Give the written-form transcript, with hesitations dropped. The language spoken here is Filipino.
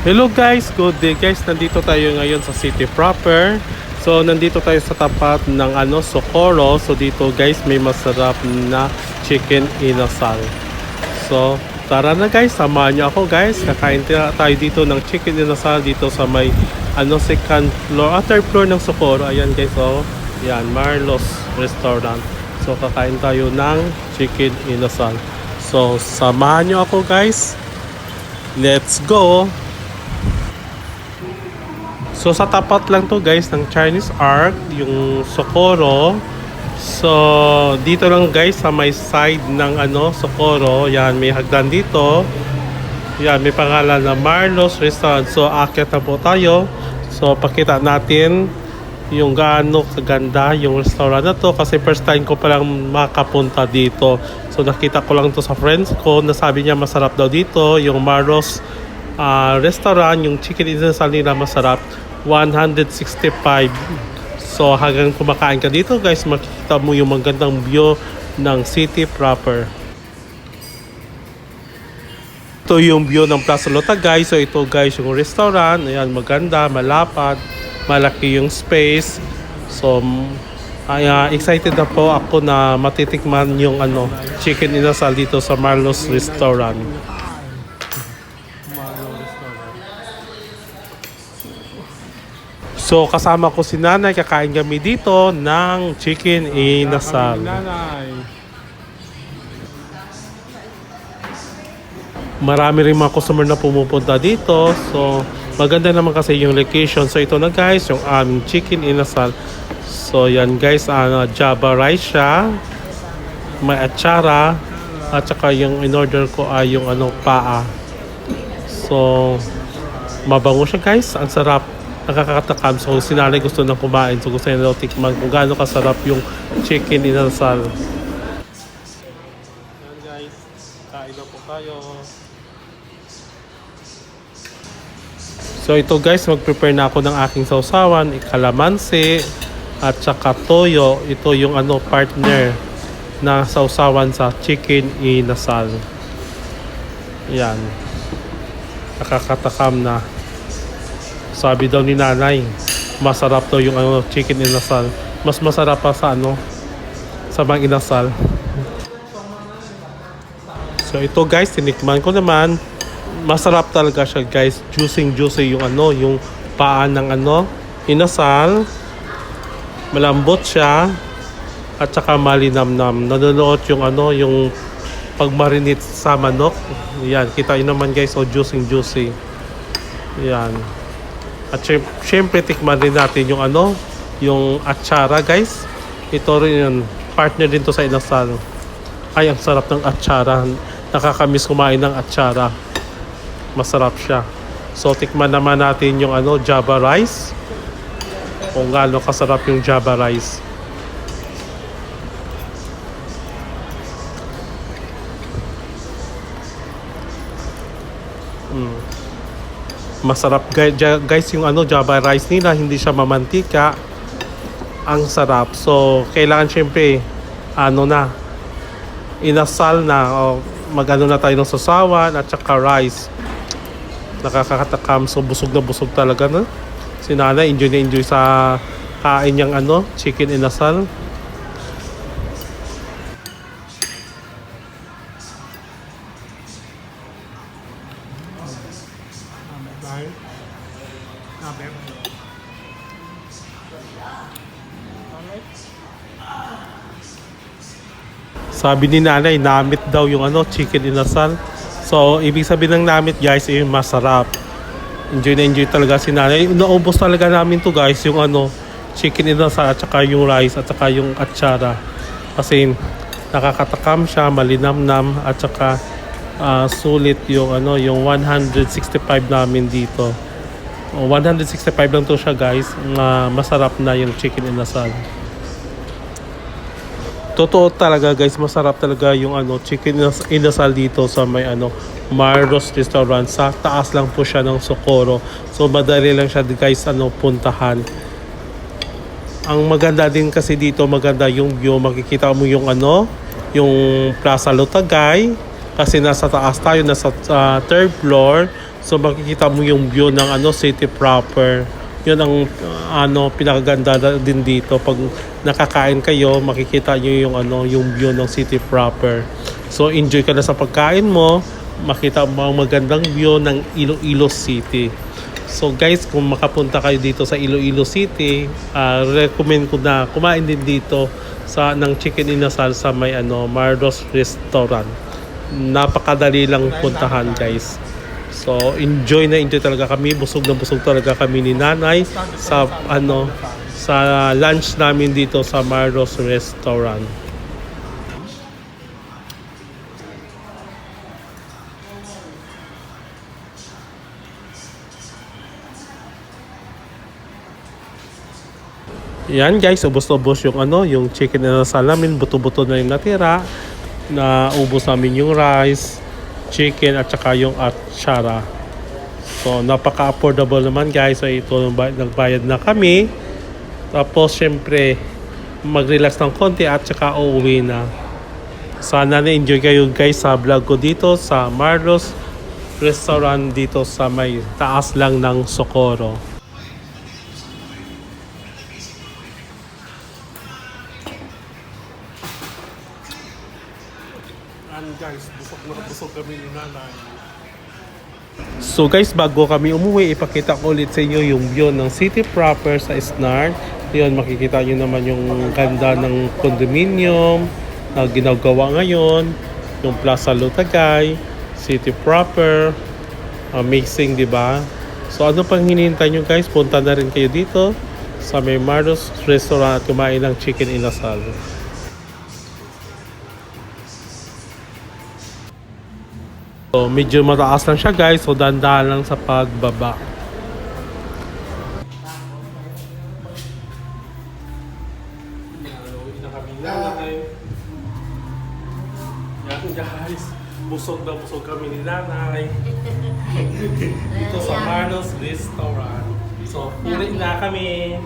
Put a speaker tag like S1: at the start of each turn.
S1: Hello guys, good day guys. Nandito tayo ngayon sa city proper. So nandito tayo sa tapat ng Socorro. So dito guys, may masarap na chicken inasal. So tara na guys, samahan niyo ako guys. Kakain tayo dito ng chicken inasal dito sa may second floor, third floor ng Socorro. Ayan guys, oh. Yan, Marlos Restaurant. So kakain tayo ng chicken inasal. So samahan niyo ako guys. Let's go. So sa tapat lang to guys ng Chinese Arc, yung Socorro. So dito lang guys sa may side ng Socorro. Yan, may hagdan dito. Yan, may pangalan na Marlos Restaurant. So aakyat na po tayo. So pakita natin yung gaano kaganda yung restaurant na to, kasi first time ko palang makapunta dito. So nakita ko lang to sa friends ko, nasabi niya masarap daw dito yung Marlos restaurant, yung chicken inasal nila masarap. 165. So hanggang kumakain ka dito guys, makikita mo yung magandang view ng city proper. Ito yung view ng Plaza Lota guys. So ito guys yung restaurant. Ayan, maganda, malapad, malaki yung space. So excited na po ako na matitikman yung chicken inasal dito sa Marlos Restaurant. So kasama ko si nanay, kakain kami dito ng chicken inasal. Marami rin mga customer na pumupunta dito. So maganda naman kasi yung location. So ito na guys, yung aming chicken inasal. So yan guys, Java rice siya. May atsara. At saka yung in-order ko ay yung paa. So mabango siya guys, ang sarap. Nakakatakam. So sinanay gusto nang kumain. So gusto niya daw tikman kung gaano kasarap yung chicken inasal. Yan guys, kain na po tayo. So ito guys, mag-prepare na ako ng aking sausawan, kalamansi at saka toyo. Ito yung partner na sausawan sa chicken inasal. Yan. Nakakatakam na. Sabi daw ni nanay, masarap daw yung chicken inasal. Mas masarap pa sa sa bang inasal. So ito guys, tinikman ko naman. Masarap talaga siya guys. Juicy yung yung paa ng inasal. Malambot siya at saka malinamnam. Nanonood yung yung pagmarinate sa manok. Yan, kita yun naman guys, juicy. Yan. At syempre tikman rin natin yung yung atsara guys. Ito rin yun, partner din to sa inasal. Ay, ang sarap ng atsara. Nakakamiss kumain ng atsara. Masarap siya. So tikman naman natin yung Java rice. Kung gaano kasarap yung Java rice. Masarap guys yung Java rice nila, hindi siya mamantika. Ang sarap. So kailangan syempre inasal na magano na tayo ng sasawan at saka rice. Nakakatakam. So busog na busog talaga na. Si nanay enjoy na enjoy sa kain niyang chicken inasal. Sabi ni nanay, namit daw yung chicken inasal. So ibig sabihin ng namit guys, masarap. Enjoy na enjoy talaga si nanay. Naubos talaga namin to guys, yung chicken inasal at saka yung rice at saka yung atsara. Kasi nakakatakam siya, malinamnam at saka sulit yung yung 165 namin dito. 165 lang to siya guys. Masarap na yung chicken inasal. Totoo talaga guys, masarap talaga yung chicken inasal dito sa may Marlos Restaurant. Sa taas lang po siya ng Socorro. So madali lang siya guys puntahan. Ang maganda din kasi dito, maganda yung view. Makikita mo yung yung Plaza Lota kasi nasa taas tayo, nasa third floor. So makikita mo yung view ng city proper. Yun ang pinakaganda din dito. Pag nakakain kayo, makikita nyo yung view ng city proper. So enjoy ka na sa pagkain mo, makita mo ang magandang view ng Iloilo City. So guys, kung makapunta kayo dito sa Iloilo City, recommend ko na kumain din dito ng chicken inasal sa may Mardos Restaurant. Napakadali lang puntahan, guys. So enjoy talaga kami, busog na busog talaga kami ni Nanay sa sa lunch namin dito sa Mardos Restaurant. Yan guys, ubos na ubos yung chicken inasal namin, buto-buto na yung natira. Na ubos namin yung rice, chicken at saka yung atsara. So napaka-affordable naman guys. So ito nagbayad na kami. Tapos syempre mag-relax ng konti at saka uuwi na. Sana na-enjoy kayo guys sa vlog ko dito sa Marlos Restaurant dito sa may taas lang ng Socorro. Guys, busog kami ni Nanay. So guys, bago kami umuwi, ipakita ko ulit sa inyo yung view ng city proper sa Snart. Yun, makikita nyo naman yung ganda ng condominium na ginagawa ngayon, yung Plaza Lutagay, city proper. Amazing, di ba? So ano pang hinihintay nyo guys? Punta na rin kayo dito sa may Mardos Restaurant at kumain ng chicken inasal. So, medyo mataas lang siya guys, so dahan-dahan lang sa pagbaba. Yan guys, busog na busog kami ni Nanay. Dito sa Marlos Restaurant. So, ulit na kami.